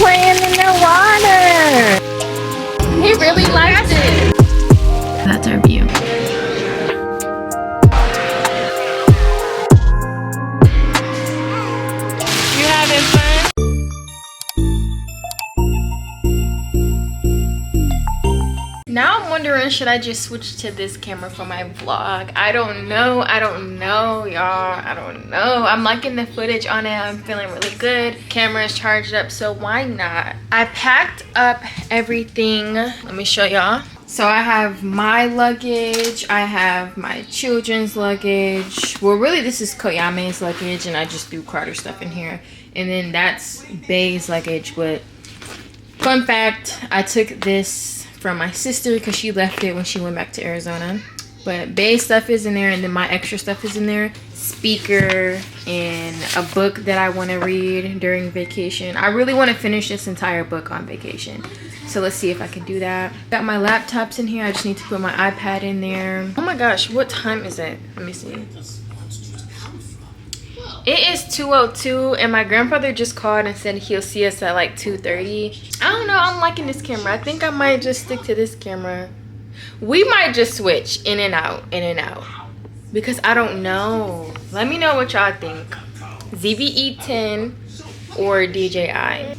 playing in the water. He really likes it. That's our view. You having fun? Now I'm wondering, should I just switch to this camera for my vlog? I don't know, y'all. I don't know. I'm liking the footage on it. I'm feeling really good. Camera is charged up, so why not? I packed up everything. Let me show y'all. So I have my luggage. I have my children's luggage. Well, really, this is Koyame's luggage, and I just threw Carter stuff in here. And then that's Bay's luggage. But fun fact, I took this from my sister because she left it when she went back to Arizona. But Bay's stuff is in there, and then my extra stuff is in there. Speaker and a book that I want to read during vacation. I really want to finish this entire book on vacation. So let's see if I can do that. Got my laptops in here. I just need to put my iPad in there. Oh my gosh, what time is it? Let me see. It is 2:02 and my grandfather just called and said he'll see us at like 2:30. I don't know, I'm liking this camera. I think I might just stick to this camera. We might just switch in and out, because I don't know. Let me know what y'all think. ZVE 10 or DJI.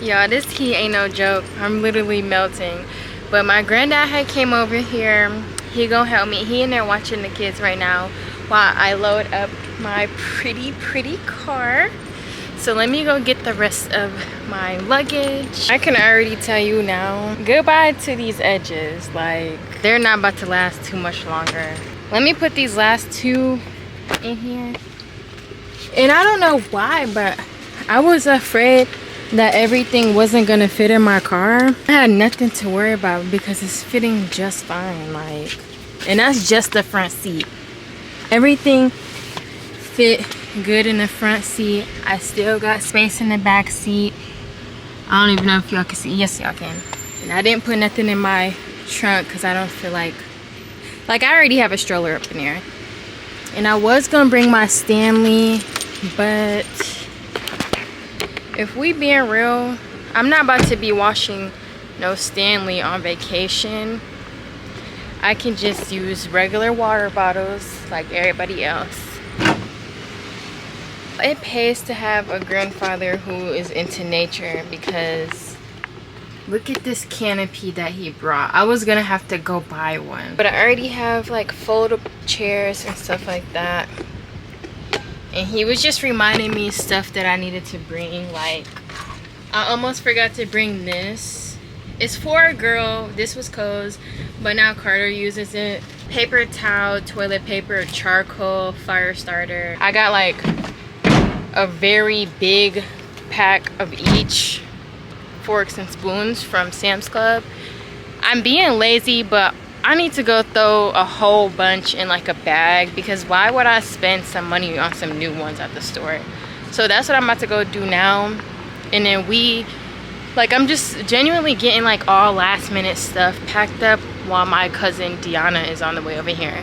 Y'all, this heat ain't no joke. I'm literally melting. But my granddad had came over here. He gonna help me. He in there watching the kids right now while I load up my pretty car. So let me go get the rest of my luggage. I can already tell you now, goodbye to these edges. Like, they're not about to last too much longer. Let me put these last two in here. And I don't know why, but I was afraid that everything wasn't gonna fit in my car. I had nothing to worry about because it's fitting just fine. Like, and that's just the front seat. Everything fit good in the front seat. I still got space in the back seat. I don't even know if y'all can see. Yes, y'all can. And I didn't put nothing in my trunk because I don't feel like I already have a stroller up in there. And I was gonna bring my Stanley, but if we being real, I'm not about to be washing no Stanley on vacation. I can just use regular water bottles like everybody else. It pays to have a grandfather who is into nature, because look at this canopy that he brought. I was gonna have to go buy one, but I already have like foldable chairs and stuff like that. And he was just reminding me stuff that I needed to bring. Like, I almost forgot to bring this. It's for a girl. This was Co's, but now Carter uses it. Paper towel, toilet paper, charcoal, fire starter. I got like a very big pack of each forks and spoons from Sam's Club. I'm being lazy, but I need to go throw a whole bunch in like a bag, because why would I spend some money on some new ones at the store? So that's what I'm about to go do now. And then I'm just genuinely getting like all last minute stuff packed up while my cousin Deanna is on the way over here.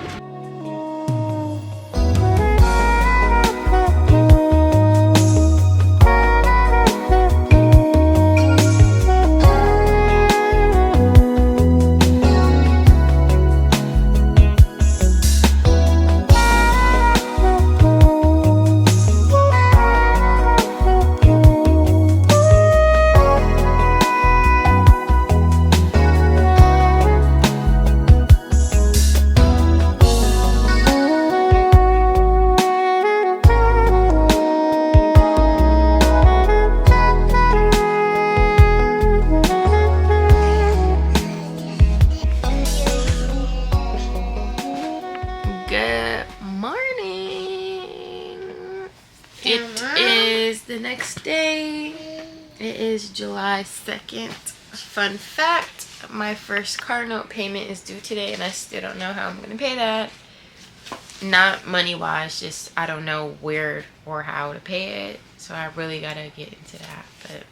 The next day, it is July 2nd. Fun fact, my first car note payment is due today, and I still don't know how I'm gonna pay that. Not money wise, just I don't know where or how to pay it, so I really gotta get into that. But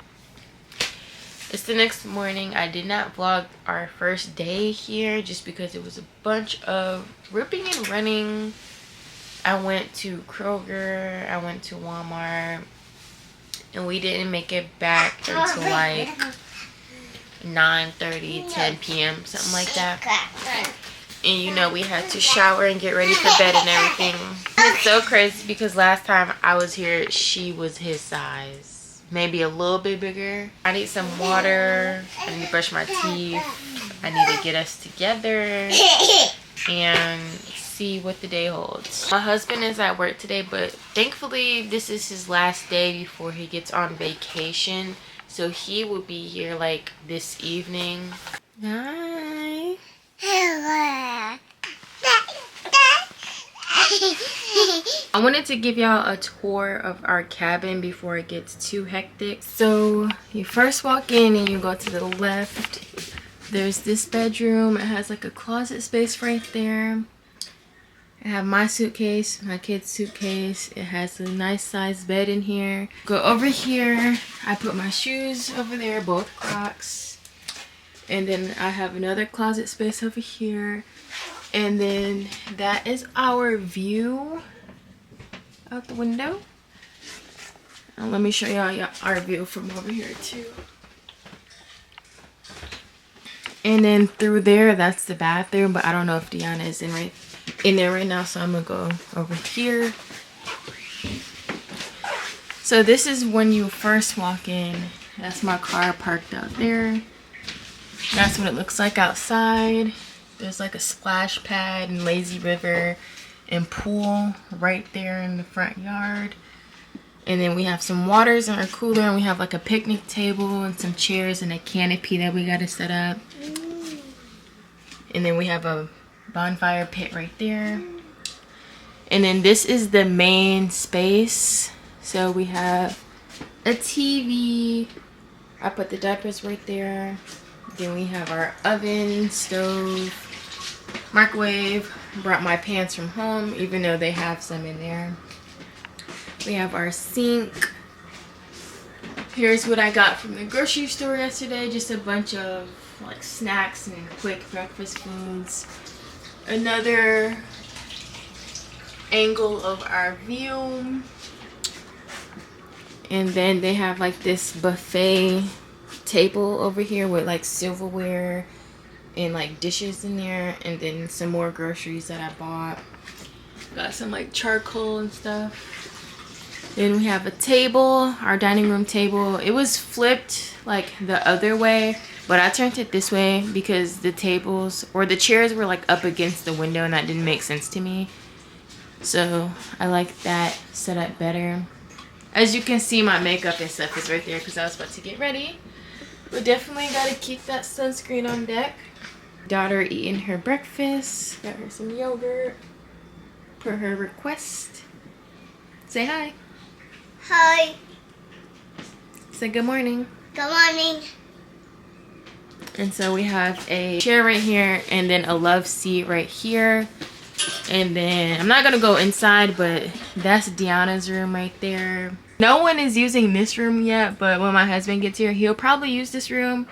it's the next morning. I did not vlog our first day here just because it was a bunch of ripping and running. I went to Kroger, I went to Walmart, and we didn't make it back until like 9:30, 10 p.m., something like that. And you know, we had to shower and get ready for bed and everything. It's so crazy because last time I was here, she was his size. Maybe a little bit bigger. I need some water. I need to brush my teeth. I need to get us together and see what the day holds. My husband is at work today, but thankfully this is his last day before he gets on vacation. So he will be here like this evening. Hi. I wanted to give y'all a tour of our cabin before it gets too hectic. So you first walk in and you go to the left. There's this bedroom. It has like a closet space right there. I have my suitcase, my kid's suitcase. It has a nice sized bed in here. Go over here. I put my shoes over there, both Crocs. And then I have another closet space over here. And then that is our view out the window. And let me show y'all our view from over here too. And then through there, that's the bathroom, but I don't know if Deanna is in there right now, so I'm gonna go over here. So this is when you first walk in. That's my car parked out there. That's what it looks like outside. There's like a splash pad and lazy river and pool right there in the front yard. And then we have some waters in our cooler, and we have like a picnic table and some chairs and a canopy that we got to set up. And then we have a bonfire pit right there. And then this is the main space. So we have a TV. I put the diapers right there. Then we have our oven, stove, microwave. Brought my pants from home, even though they have some in there. We have our sink. Here's what I got from the grocery store yesterday. Just a bunch of like snacks and quick breakfast foods. Another angle of our view. And then they have like this buffet table over here with like silverware and like dishes in there, and then some more groceries that I bought. Got some like charcoal and stuff. Then we have a table, our dining room table. It was flipped like the other way, but I turned it this way because the tables or the chairs were like up against the window, and that didn't make sense to me. So I like that setup better. As you can see, my makeup and stuff is right there because I was about to get ready. But definitely got to keep that sunscreen on deck. Daughter eating her breakfast. Got her some yogurt per her request. Say hi. Hi. Say good morning. Good morning. And so we have a chair right here and then a love seat right here. And then I'm not gonna go inside, but that's Deanna's room right there. No one is using this room yet, but when my husband gets here, he'll probably use this room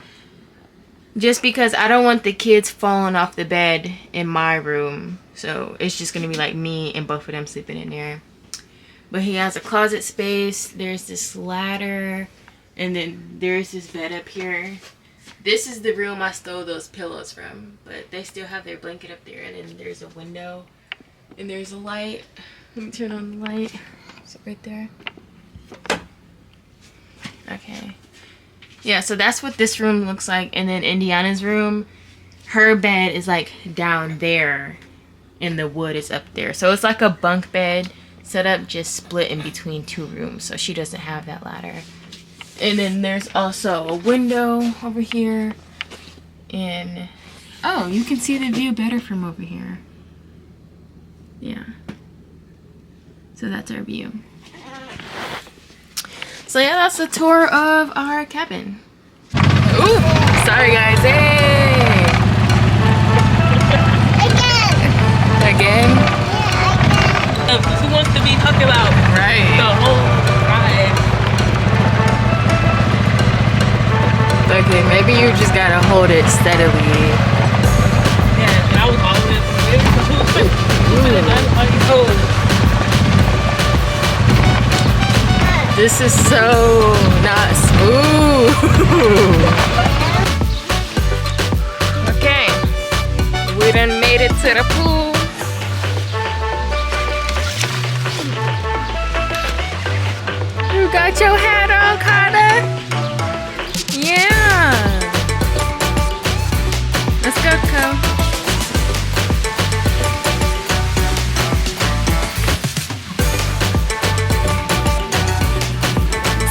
just because I don't want the kids falling off the bed in my room. So it's just gonna be like me and both of them sleeping in there. But he has a closet space. There's this ladder, and then there's this bed up here. This is the room I stole those pillows from, but they still have their blanket up there. And then there's a window, and there's a light. Let me turn on the light. Is it right there? Okay. Yeah, so that's what this room looks like. And then Indiana's room, her bed is like down there, and the wood is up there. So it's like a bunk bed set up, just split in between two rooms. So she doesn't have that ladder. And then there's also a window over here. And, oh, you can see the view better from over here. Yeah. So that's our view. So yeah, that's a tour of our cabin. Ooh, sorry guys, hey! Again? Who wants to be talked about? Right. The whole ride. Okay, maybe you just gotta hold it steadily. Yeah, and I was always This is so not smooth. Okay, we done made it to the pool. You got your hat on, Carter? Yeah. Let's go, Co.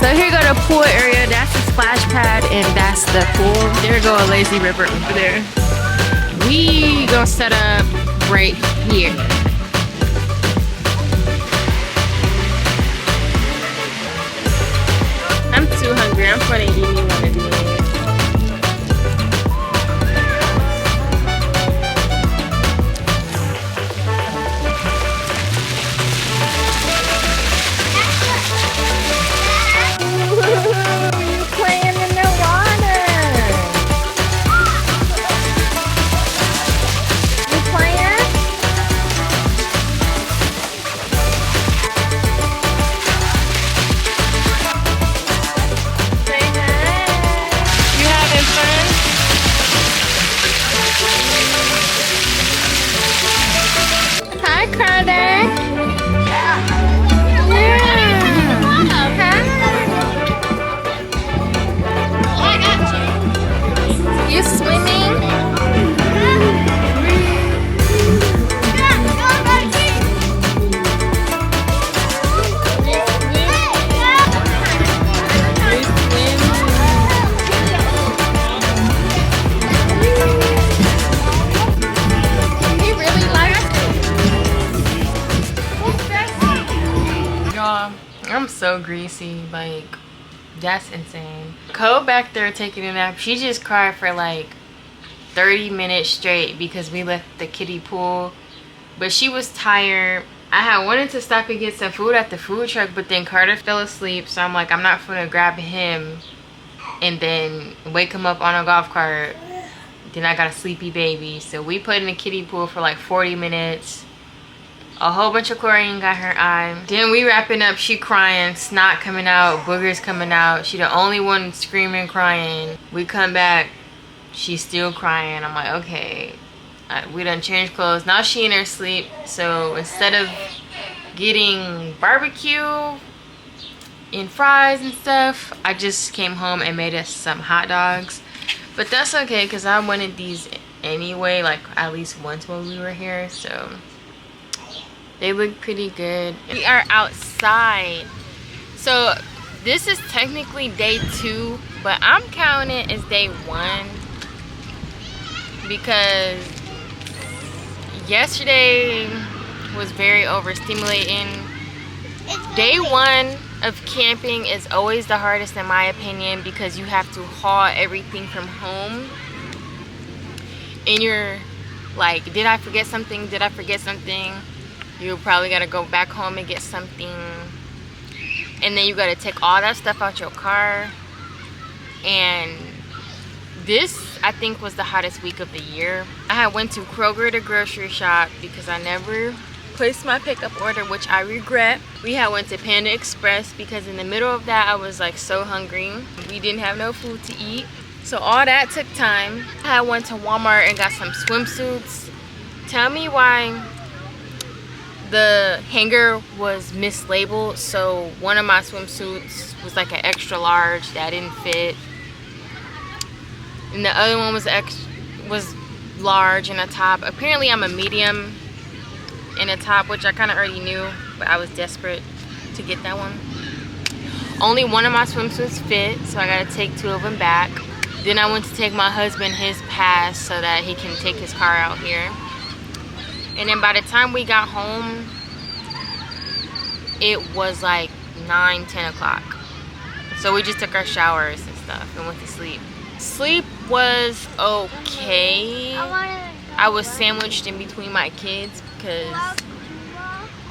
So here go the pool area. That's the splash pad and that's the pool. There go a lazy river over there. We gonna set up right here. I'm too hungry. I'm gonna eat me one of these. You playing in the water. You playing? Say hi. You having fun? Hi, Carter. Yeah. You swimming? He really likes it. Y'all, I'm so greasy, like that's insane. Co back there taking a nap. She just cried for like 30 minutes straight because we left the kiddie pool. But she was tired. I had wanted to stop and get some food at the food truck, but then Carter fell asleep. So I'm like, I'm not gonna grab him and then wake him up on a golf cart. Then I got a sleepy baby. So we put in the kiddie pool for like 40 minutes. A whole bunch of chlorine got her eye. Then we wrapping up, she crying, snot coming out, boogers coming out. She the only one screaming, crying. We come back, she's still crying. I'm like, okay. We done changed clothes. Now she in her sleep. So instead of getting barbecue and fries and stuff, I just came home and made us some hot dogs. But that's okay, because I wanted these anyway, like at least once when we were here. So they look pretty good. We are outside. So this is technically day 2, but I'm counting it as day 1 because yesterday was very overstimulating. Day 1 of camping is always the hardest in my opinion because you have to haul everything from home. And you're like, did I forget something? Did I forget something? You probably gotta go back home and get something, and then you gotta take all that stuff out your car. And this, I think, was the hottest week of the year. I had went to Kroger to grocery shop because I never placed my pickup order, which I regret. We had went to Panda Express because in the middle of that I was like so hungry. We didn't have no food to eat, so all that took time. I went to Walmart and got some swimsuits. Tell me why the hanger was mislabeled. So one of my swimsuits was like an extra large that didn't fit, and the other one was large in a top. Apparently I'm a medium in a top, which I kind of already knew, but I was desperate to get that one. Only one of my swimsuits fit, so I gotta take 2 of them back. Then I went to take my husband his pass so that he can take his car out here. And then by the time we got home, it was like 9-10 o'clock. So we just took our showers and stuff and went to sleep. Sleep was okay. I was sandwiched in between my kids because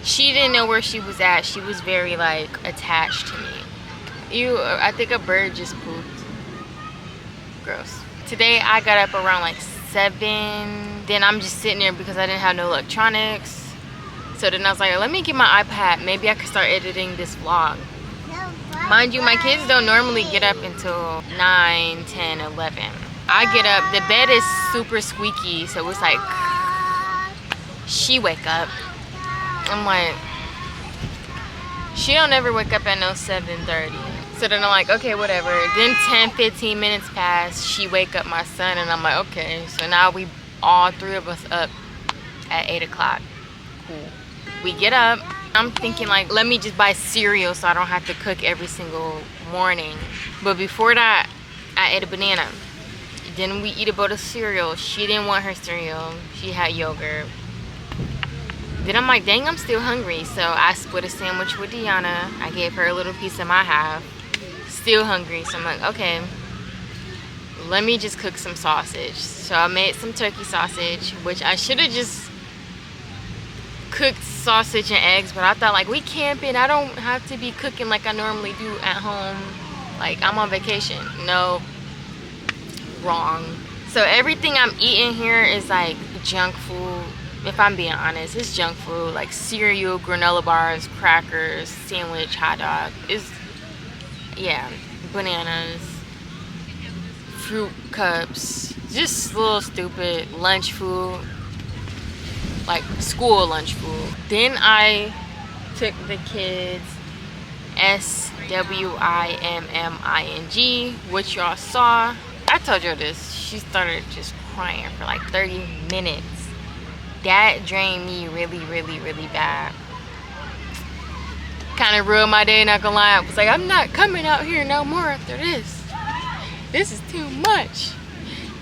she didn't know where she was at. She was very like attached to me. I think a bird just pooped. Gross. Today I got up around like 7. Then I'm just sitting there because I didn't have no electronics. So then I was like, let me get my iPad. Maybe I could start editing this vlog. Mind you, my kids don't normally get up until 9, 10, 11. I get up, the bed is super squeaky, so it's like, she wake up. I'm like, she don't ever wake up at no 7:30. So then I'm like, okay, whatever. Then 10, 15 minutes pass, she wake up my son, and I'm like, okay. So now we all three of us up at 8 o'clock. Cool. We get up. I'm thinking like, let me just buy cereal so I don't have to cook every single morning. But before that, I ate a banana. Then we eat a bowl of cereal. She didn't want her cereal. She had yogurt. Then I'm like, dang, I'm still hungry. So I split a sandwich with Deanna. I gave her a little piece of my half. Still hungry. So I'm like, okay, let me just cook some sausage. So I made some turkey sausage, which I should have just cooked sausage and eggs, but I thought like, we camping, I don't have to be cooking like I normally do at home. Like, I'm on vacation. No, wrong. So everything I'm eating here is like junk food. If I'm being honest, it's junk food, like cereal, granola bars, crackers, sandwich, hot dog. It's, yeah, bananas, fruit cups, just little stupid lunch food, like school lunch food. Then I took the kids SWIMMING, which y'all saw. I told you this. She started just crying for like 30 minutes. That drained me really, really, really bad. Kind of ruined my day, not gonna lie. I was like, I'm not coming out here no more after this. This is too much.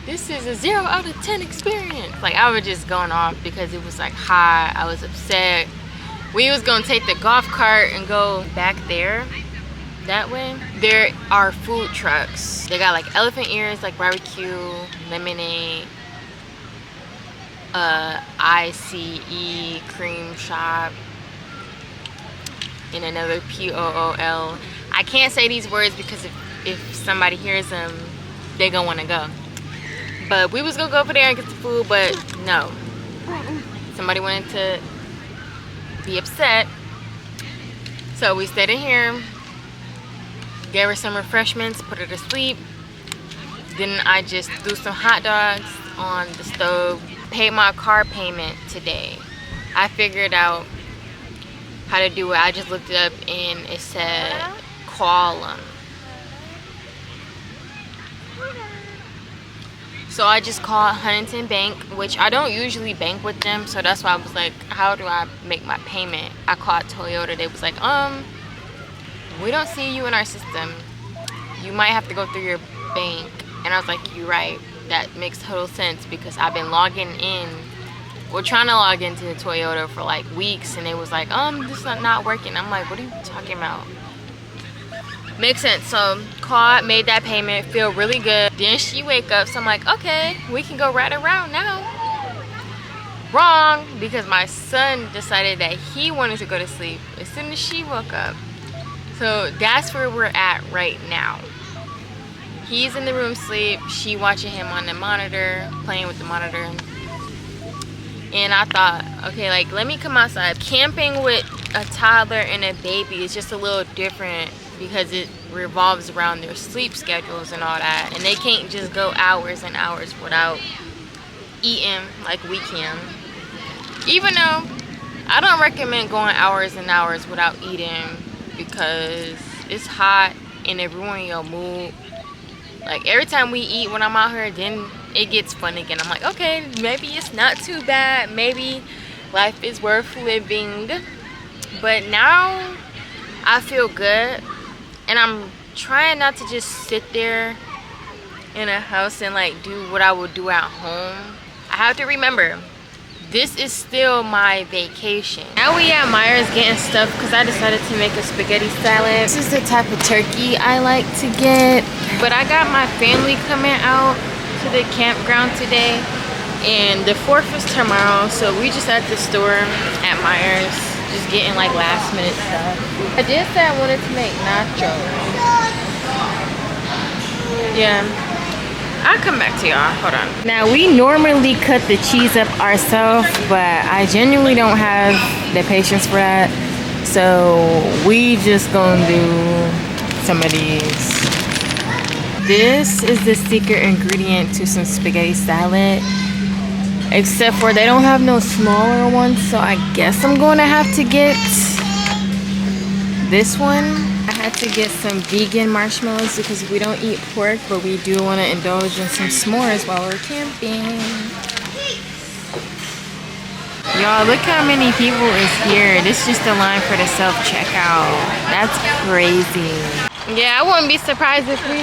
This is a 0 out of 10 experience. Like, I was just going off because it was like hot. I was upset. We was gonna take the golf cart and go back there, that way. There are food trucks. They got like elephant ears, like barbecue, lemonade, ICE cream shop, and another POOL. I can't say these words because if somebody hears them, they gonna wanna go. But we was gonna go over there and get the food, but no. Somebody wanted to be upset. So we stayed in here, gave her some refreshments, put her to sleep. Then I just threw some hot dogs on the stove. Paid my car payment today. I figured out how to do it. I just looked it up and it said call them. So I just called Huntington Bank, which I don't usually bank with them, so that's why I was like, how do I make my payment? I called Toyota. They was like, we don't see you in our system. You might have to go through your bank. And I was like, you're right. That makes total sense because I've been logging in. We're trying to log into the Toyota for like weeks, and it was like, this is not working. I'm like, what are you talking about? Makes sense. So called, made that payment, feel really good. Then she wake up, so I'm like, okay, we can go right around now. Wrong, because my son decided that he wanted to go to sleep as soon as she woke up. So that's where we're at right now. He's in the room sleep, she watching him on the monitor, playing with the monitor. And I thought, okay, like, let me come outside. Camping with a toddler and a baby is just a little different because it revolves around their sleep schedules and all that. And they can't just go hours and hours without eating like we can. Even though I don't recommend going hours and hours without eating because it's hot and it ruins your mood. Like, every time we eat when I'm out here, then it gets fun again. I'm like, okay, maybe it's not too bad. Maybe life is worth living. But now I feel good. And I'm trying not to just sit there in a house and like do what I would do at home. I have to remember, this is still my vacation. Now we at Myers getting stuff because I decided to make a spaghetti salad. This is the type of turkey I like to get. But I got my family coming out to the campground today. And the 4th is tomorrow. So we just at the store at Myers. Just getting like last minute stuff. I did say I wanted to make nachos. Yeah. I'll come back to y'all. Hold on. Now, we normally cut the cheese up ourselves, but I genuinely don't have the patience for that. So we just gonna do some of these. This is the secret ingredient to some spaghetti salad. Except for they don't have no smaller ones, so I guess I'm going to have to get this one. I had to get some vegan marshmallows because we don't eat pork, but we do want to indulge in some s'mores while we're camping. Y'all, look how many people is here. This is just the line for the self-checkout. That's crazy. Yeah, I wouldn't be surprised if we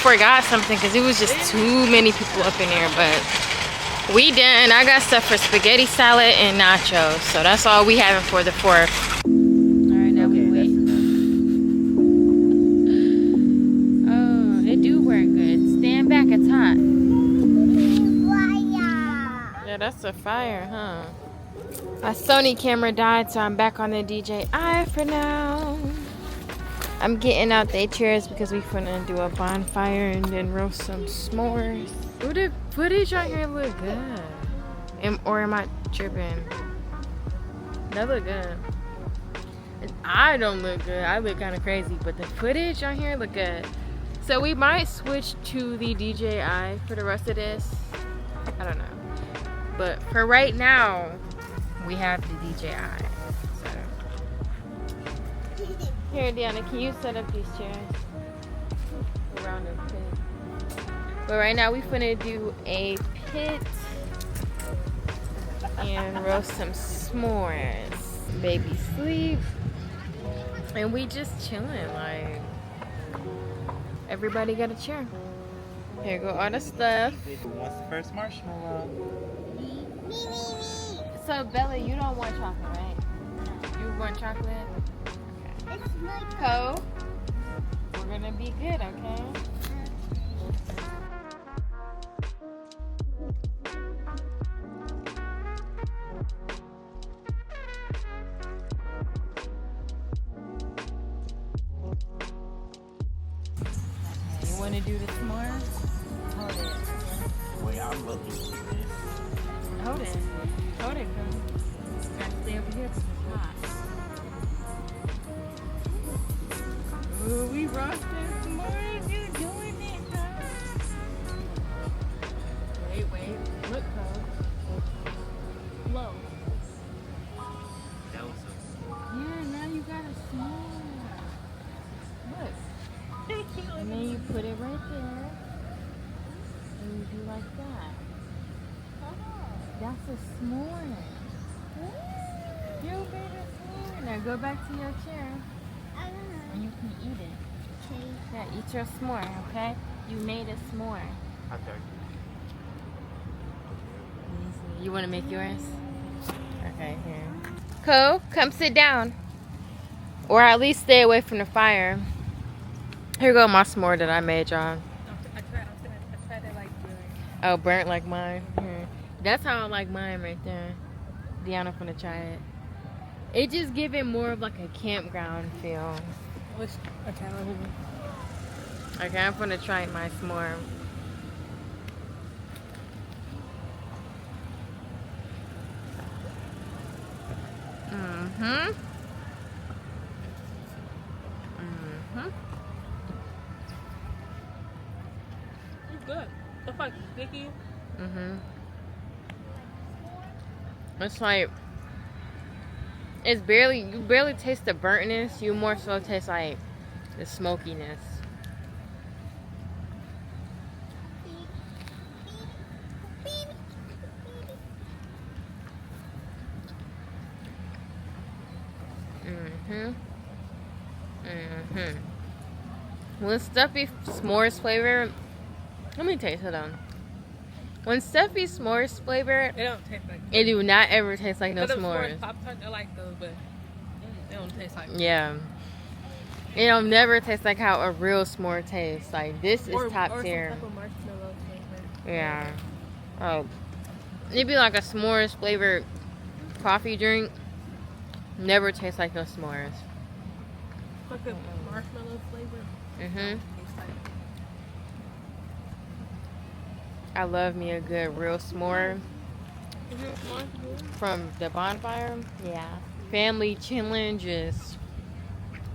forgot something because it was just too many people up in here, but we didn't. I got stuff for spaghetti salad and nachos, so that's all we having for the 4th. All right, now we wait. Oh, it do work good. Stand back, it's hot. Yeah, that's a fire, huh? My Sony camera died, so I'm back on the DJI for now. I'm getting out the chairs because we finna do a bonfire and then roast some s'mores. Ooh, the footage on here look good. Or am I tripping? That look good. And I don't look good. I look kind of crazy, but the footage on here look good. So we might switch to the DJI for the rest of this. I don't know. But for right now, we have the DJI. So. Here, Deanna, can you set up these chairs around the pit? But right now we finna do a pit and roast some s'mores. Baby sleep. And we just chilling, like everybody got a chair. Here go all the stuff. Who wants the first marshmallow? So Bella, you don't want chocolate, right? You want chocolate? Okay. Co, we're gonna be good, okay? You want to do this more? Hold it. Wait, I'm looking at this. Hold it. Hold it, girl. Gotta stay over here because it's hot. Ooh, we roasting s'mores. You doing it, huh? Wait. Look, Cole. Low. That was Yeah, now you got a s'more. Look. And then you put it right there. And you do like that. That's a s'more. You made a s'more. Now go back to your chair. And you can eat it. Yeah, eat your s'more, okay? You made a s'more. okay. You want to make yours? Okay, here. Co, come sit down. Or at least stay away from the fire. Here go my s'more that I made, y'all. I tried to like doing. Oh, burnt like mine. Here. That's how I like mine right there. Deanna finna try it. It just give it more of like a campground feel. Okay, Okay, I'm gonna try my s'more. it's good. It's like sticky. It's like you barely taste the burntness. You more so taste like the smokiness. When stuffy s'mores flavor, let me taste it on. When stuffy s'mores flavor, They don't taste like. it do not ever taste like no Because s'mores. Pop-Tarts, I like those, but they don't taste like. Yeah. It'll never taste like how a real s'more tastes. Like this is top tier. Some type of marshmallow flavor. Yeah. Oh. It'd be like a s'mores flavored coffee drink. Never tastes like no s'mores. Like a marshmallow flavor. Tastes like. I love me a good real s'more from the bonfire. Yeah. Family chilling, just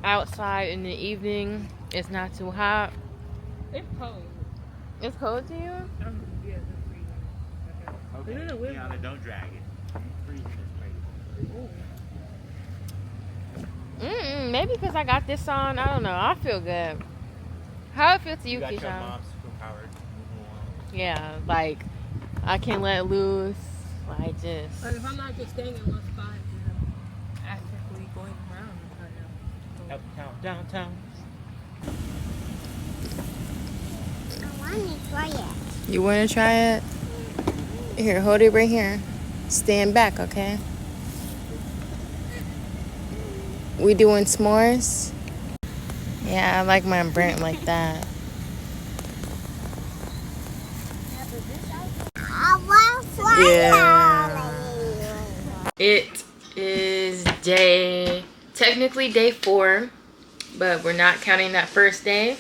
outside in the evening. It's not too hot. It's cold. It's cold to you? Yeah, it's freezing. Okay. No, we're- Tiana, don't drag it. I'm freezing this place. Maybe because I got this on. I don't know. I feel good. How it feel to you, You got your Keyshawn? mom's superpower. Yeah, like I can let loose. Like just. But if I'm not just staying in one spot, actively going around. Uptown, downtown. I want to try it. You want to try it? Here, hold it right here. Stand back, okay? We doing s'mores? Yeah, I like mine burnt like that. I want to try It is technically day 4, but we're not counting that first day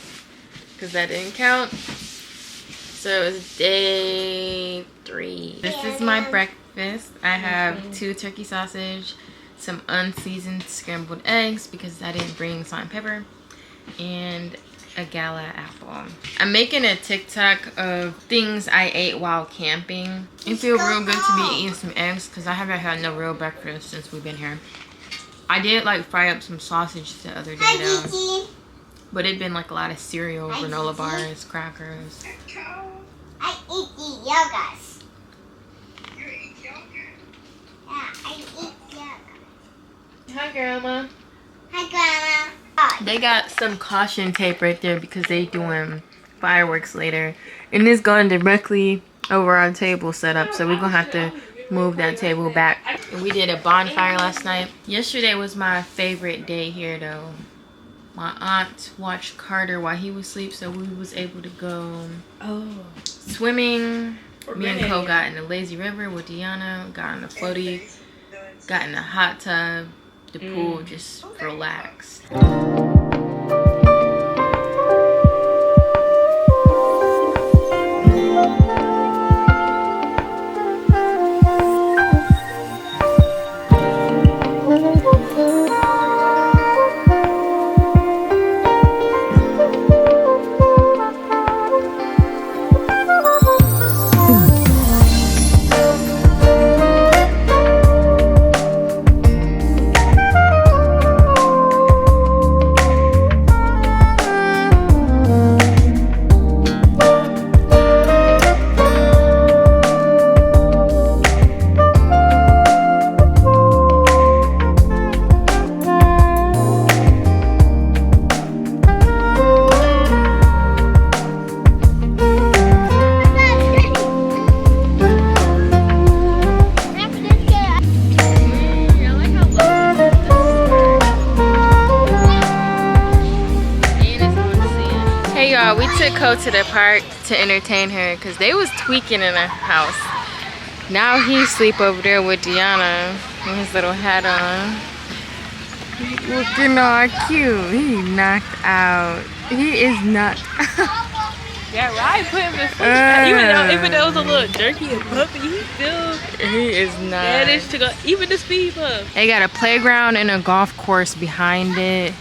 because that didn't count. So it's day 3. This is my breakfast. I have 2 turkey sausage, some unseasoned scrambled eggs because I didn't bring salt and pepper, and a gala apple. I'm making a TikTok of things I ate while camping. It feels real good to be eating some eggs because I haven't had no real breakfast since we've been here. I did like fry up some sausage the other day though, Gigi. but it'd been like a lot of cereal, granola bars, crackers. I eat the yogurts. You eat yogurt? Yeah, I eat yogurt. Hi, Grandma. Hi, Grandma. Oh, They got some caution tape right there because they doing fireworks later, and it's going directly over our table setup, so we're gonna have to move that table back. And we did a bonfire last night. Yesterday was my favorite day here though. My aunt watched Carter while he was asleep, so we was able to go swimming. Me and Cole got in the lazy river with Deanna, got on the floaty, got in the hot tub, the pool, just relaxed. We took Cole to the park to entertain her because they was tweaking in the house. Now he sleep over there with Deanna with his little hat on. Looking all cute. He knocked out. He is knocked out. Yeah, right. Put him to sleep. Even though it was a little jerky and puppy, he is not. managed to go. Even the speed bump. They got a playground and a golf course behind it.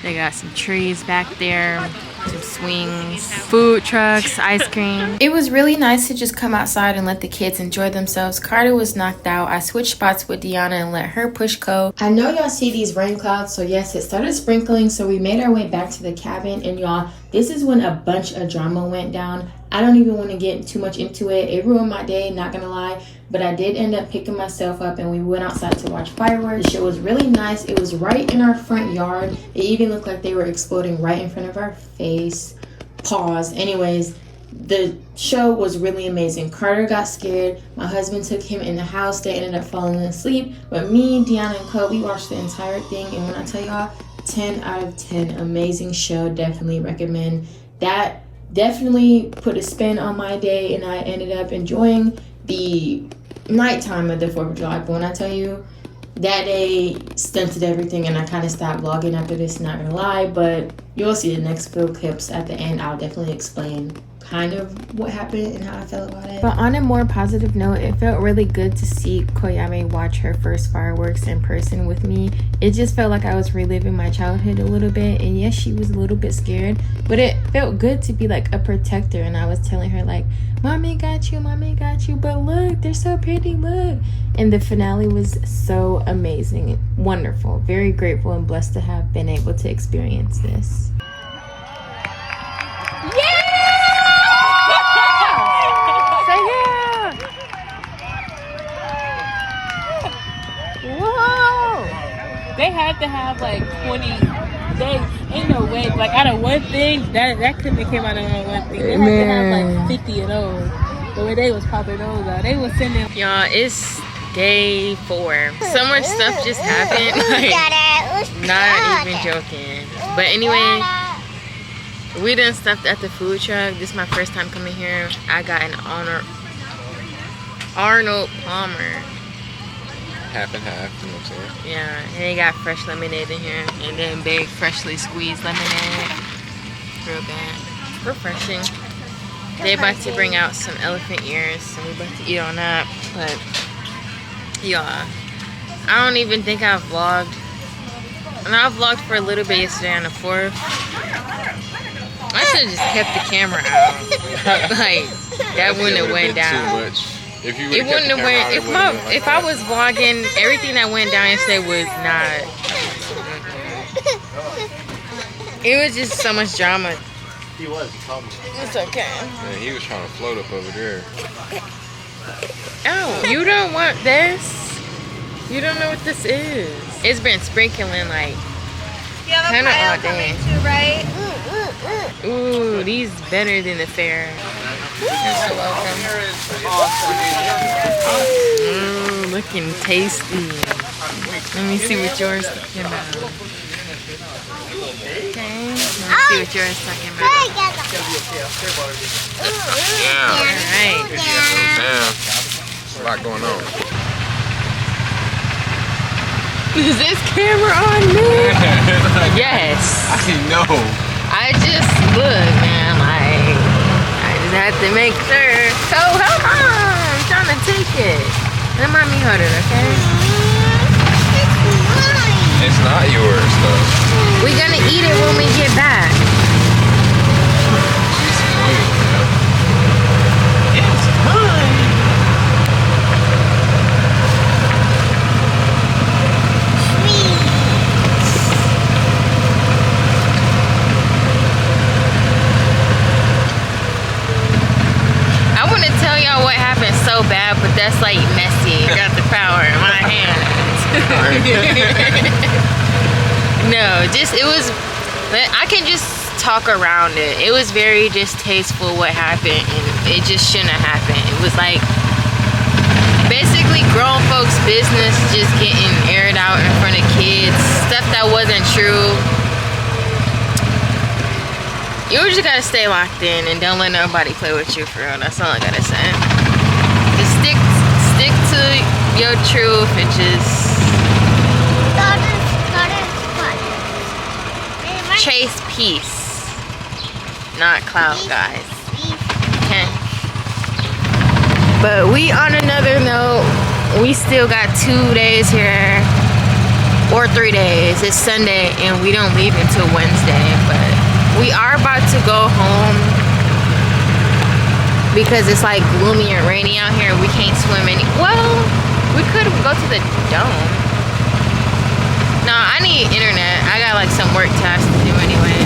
They got some trees back there, some swings, food trucks, ice cream. It was really nice to just come outside and let the kids enjoy themselves. Carter was knocked out. I switched spots with Deanna and let her push Cole. I know y'all see these rain clouds, so yes, it started sprinkling, so we made our way back to the cabin. And y'all, this is when a bunch of drama went down. I don't even want to get too much into it. It ruined my day, not gonna lie. But I did end up picking myself up and we went outside to watch fireworks. The show was really nice. It was right in our front yard. It even looked like they were exploding right in front of our face. Pause. Anyways, the show was really amazing. Carter got scared. My husband took him in the house. They ended up falling asleep. But me, Deanna, and Cole, we watched the entire thing. And when I tell y'all, 10 out of 10. Amazing show. Definitely recommend. That definitely put a spin on my day. And I ended up enjoying the nighttime of the 4th of July. But when I tell you, that day stunted everything and I kind of stopped vlogging after this, not gonna lie. But you'll see the next few clips at the end. I'll definitely explain kind of what happened and how I felt about it. But on a more positive note, it felt really good to see Koyame watch her first fireworks in person with me. It just felt like I was reliving my childhood a little bit, and yes, she was a little bit scared, but it felt good to be like a protector. And I was telling her like, mommy got you, but look, they're so pretty, look. And the finale was so amazing, wonderful, very grateful and blessed to have been able to experience this. They had to have like 20 days. Ain't no way. Like out of one thing, that couldn't have came out of one thing. They had to have like 50 of those. The way they was popping those out. They was sending. Y'all, it's day 4. So much stuff just happened. Like, not even joking. But anyway, we done stuffed at the food truck. This is my first time coming here. I got an Arnold Palmer. Half and half, you know what I'm saying? Yeah, and they got fresh lemonade in here, and then big freshly squeezed lemonade. Real bad. Refreshing. They about to bring out some elephant ears, and we about to eat on that. But yeah, I don't even think I vlogged. And I vlogged for a little bit yesterday on the 4th. I should have just kept the camera out. Like that wouldn't have went down. Too much. If you It wouldn't have went. If I was vlogging, everything that went down yesterday was not. It was just so much drama. He was. He called me. It's okay. Man, he was trying to float up over there. Oh, you don't want this? You don't know what this is. It's been sprinkling like kind of all day. Too, right? Ooh, these better than the fair. You're so welcome. Ooh, looking tasty. Let me see what yours talking about. Okay, let me see what yours talking about. Yeah. Alright. Damn. There's a lot going on. Is this camera on me? Yes. I know. I just look, man, like I just had to make sure. So hold on, I'm trying to take it. Let mommy hold it, okay? It's not yours, though. We're gonna eat it when we get back. It's mine. I want to tell y'all what happened so bad, but that's like messy. I got the power in my hand. No, just it was. I can just talk around it. It was very distasteful what happened, and it just shouldn't have happened. It was like basically grown folks' business just getting aired out in front of kids. Stuff that wasn't true. You just gotta stay locked in and don't let nobody play with you for real. That's all I gotta say. Just stick to your truth and just chase peace, not clout, guys. Okay. But we on another note, we still got 2 days here, or 3 days. It's Sunday and we don't leave until Wednesday, but we are about to go home because it's like gloomy and rainy out here. We can't swim well, we could go to the dome. No, I need internet. I got like some work tasks to do anyway.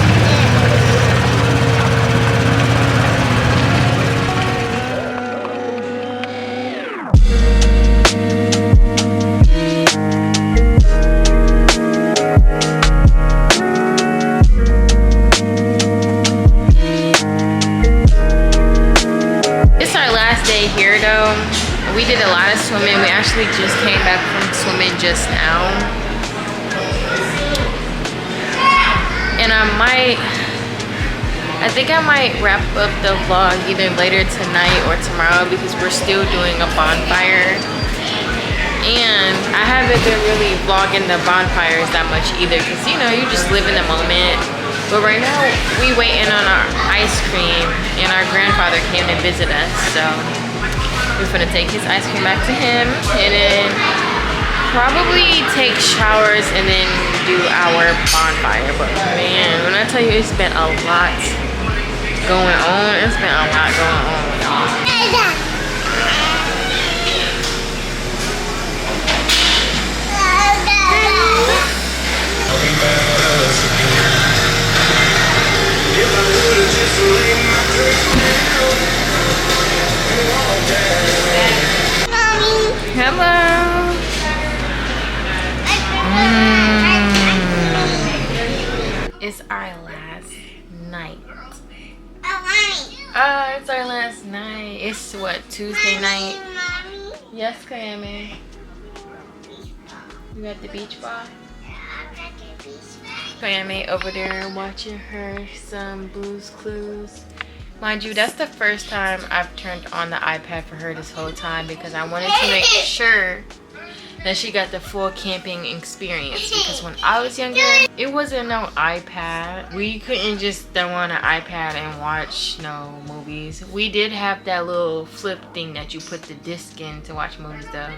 It's our last day here though. We did a lot of swimming. We actually just came back from swimming just now. And I think I might wrap up the vlog either later tonight or tomorrow because we're still doing a bonfire. And I haven't been really vlogging the bonfires that much either because, you know, you just live in the moment. But right now, we waiting on our ice cream, and our grandfather came to visit us, so we're gonna take his ice cream back to him, and then probably take showers, and then do our bonfire. But man, when I tell you it's been a lot going on, it's been a lot going on, y'all. Hello. It's our last night. It's our last night. It's what, Tuesday night? Yes, Kayame. You got the beach ball? Kayame over there watching her some Blue's Clues. Mind you, that's the first time I've turned on the iPad for her this whole time because I wanted to make sure that she got the full camping experience, because when I was younger, it wasn't no iPad. We couldn't just throw on an iPad and watch no movies. We did have that little flip thing that you put the disc in to watch movies though.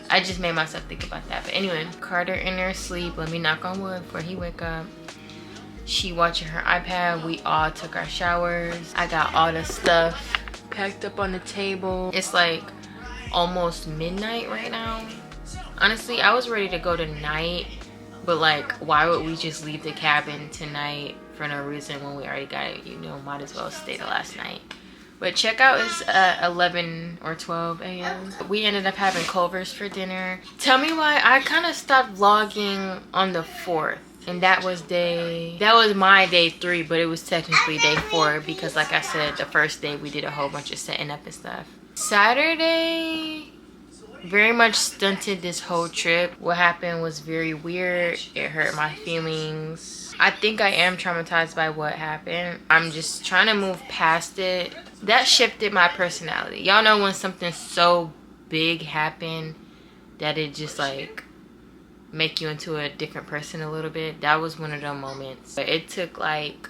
I just made myself think about that. But anyway, Carter in her sleep. Let me knock on wood before he wake up. She watching her iPad. We all took our showers. I got all the stuff packed up on the table. It's like almost midnight right now. Honestly, I was ready to go tonight, but like, why would we just leave the cabin tonight for no reason when we already got it? You know, might as well stay the last night. But checkout is 11 or 12 a.m. We ended up having Culver's for dinner. Tell me why I kind of stopped vlogging on the 4th. And that was my day 3, but it was technically day 4 because like I said, the first day we did a whole bunch of setting up and stuff. Saturday very much stunted this whole trip. What happened was very weird. It hurt my feelings. I think I am traumatized by what happened. I'm just trying to move past it. That shifted my personality. Y'all know when something so big happened that it just like make you into a different person a little bit. That was one of those moments. But it took like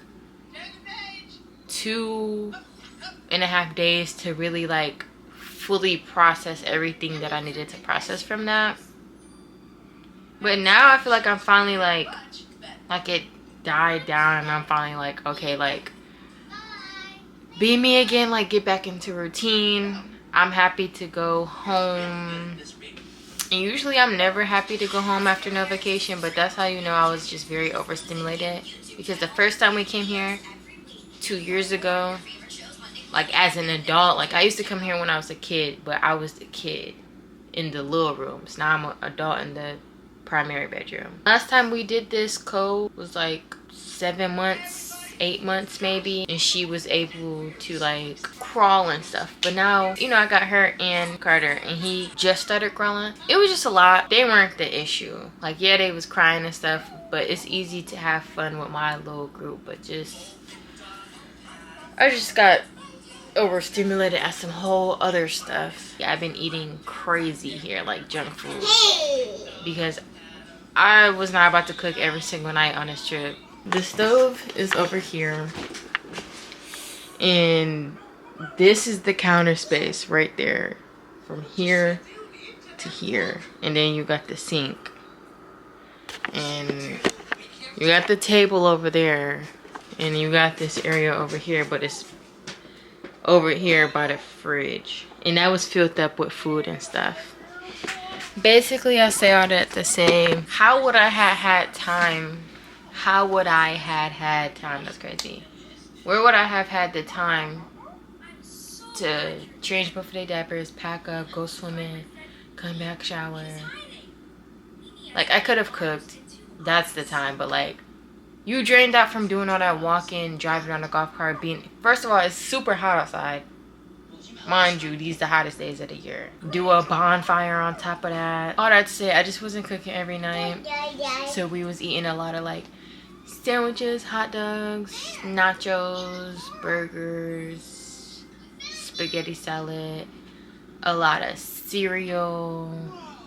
2.5 days to really like fully process everything that I needed to process from that. But now I feel like I'm finally like it died down, and I'm finally like, okay, like be me again, like get back into routine. I'm happy to go home. And usually I'm never happy to go home after no vacation, but that's how you know I was just very overstimulated. Because the first time we came here 2 years ago, like as an adult, like I used to come here when I was a kid, but I was the kid in the little rooms. Now I'm an adult in the primary bedroom. Last time we did this, Cole was like 7 months, 8 months maybe, and she was able to like crawl and stuff. But now, you know, I got her and Carter, and he just started crawling. It was just a lot. They weren't the issue. Like, yeah, they was crying and stuff, but it's easy to have fun with my little group. But I just got overstimulated at some whole other stuff. Yeah, I've been eating crazy here, like junk food, because I was not about to cook every single night on this trip. The stove is over here, and this is the counter space right there, from here to here. And then you got the sink, and you got the table over there, and you got this area over here, but it's over here by the fridge, and that was filled up with food and stuff. Basically, I say all that to say, how would I have had time? How would I have had time? That's crazy. Where would I have had the time to change both of their diapers, pack up, go swimming, come back, shower? Like, I could have cooked. That's the time. But like, you drained out from doing all that walking, driving on a golf cart, being... First of all, it's super hot outside. Mind you, these are the hottest days of the year. Do a bonfire on top of that. All that to say, I just wasn't cooking every night. So we was eating a lot of like sandwiches, hot dogs, nachos, burgers, spaghetti salad, a lot of cereal,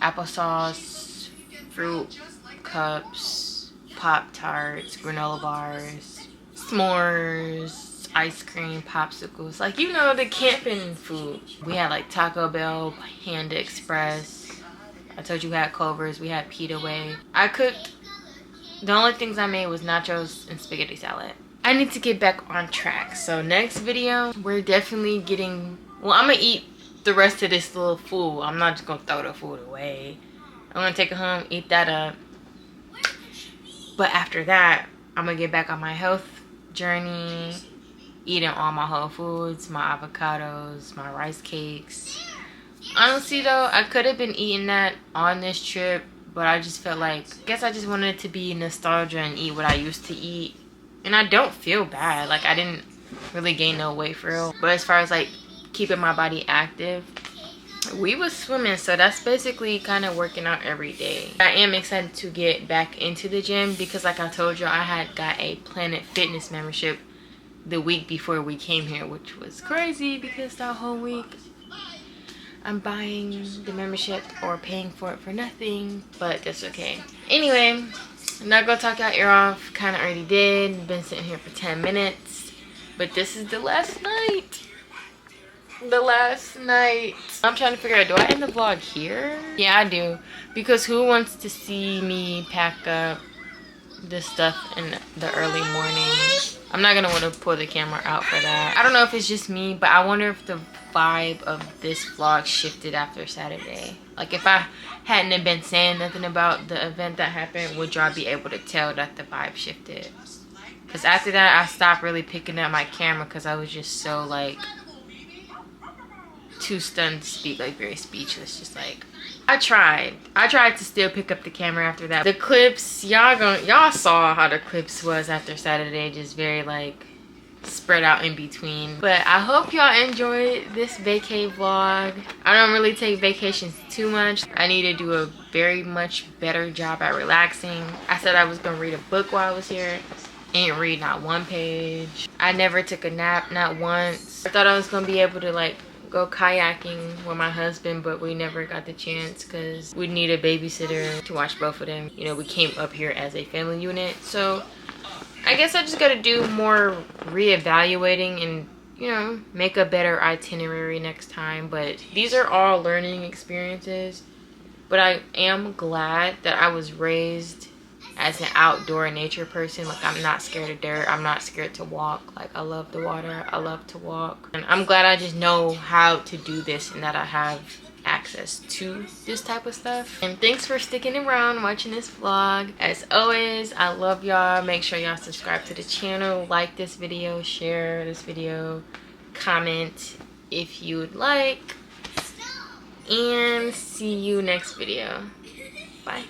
applesauce, fruit cups, Pop-Tarts, granola bars, s'mores, ice cream, popsicles, like, you know, the camping food. We had like Taco Bell, Panda Express. I told you we had Culver's, we had Pita Way. I cooked, the only things I made was nachos and spaghetti salad. I need to get back on track. So next video, we're definitely getting, well, I'm gonna eat the rest of this little food. I'm not just gonna throw the food away. I'm gonna take it home, eat that up. But after that, I'm gonna get back on my health journey, eating all my whole foods, my avocados, my rice cakes. Honestly though, I could have been eating that on this trip, but I just felt like, I guess I just wanted to be nostalgia and eat what I used to eat. And I don't feel bad. Like, I didn't really gain no weight for real. But as far as like keeping my body active, we was swimming, so that's basically kind of working out every day. I am excited to get back into the gym because, like I told you, I had got a Planet Fitness membership the week before we came here, which was crazy because that whole week I'm buying the membership or paying for it for nothing, but that's okay. Anyway, I'm not gonna talk your ear off. Kind of already did. Been sitting here for 10 minutes, but this is the last night. The last night. I'm trying to figure out, do I end the vlog here? Yeah, I do, because who wants to see me pack up this stuff in the early morning? I'm not gonna want to pull the camera out for that. I don't know if it's just me, but I wonder if the vibe of this vlog shifted after Saturday. Like, if I hadn't have been saying nothing about the event that happened, would y'all be able to tell that the vibe shifted? Because after that, I stopped really picking up my camera because I was just so like too stunned to speak, like very speechless. Just like, I tried to still pick up the camera after that. The clips, y'all saw how the clips was after Saturday, just very like spread out in between. But I hope y'all enjoyed this vacay vlog. I don't really take vacations too much. I need to do a very much better job at relaxing. I said I was gonna read a book while I was here. Ain't read not one page. I never took a nap, not once. I thought I was gonna be able to like go kayaking with my husband, but we never got the chance because we need a babysitter to watch both of them. You know, we came up here as a family unit, so I guess I just gotta do more reevaluating and, you know, make a better itinerary next time. But these are all learning experiences. But I am glad that I was raised as an outdoor nature person. Like, I'm not scared of dirt. I'm not scared to walk. Like, I love the water. I love to walk. And I'm glad I just know how to do this and that I have access to this type of stuff. And thanks for sticking around watching this vlog. As always, I love y'all. Make sure y'all subscribe to the channel, like this video, share this video, comment if you would like, and see you next video. Bye.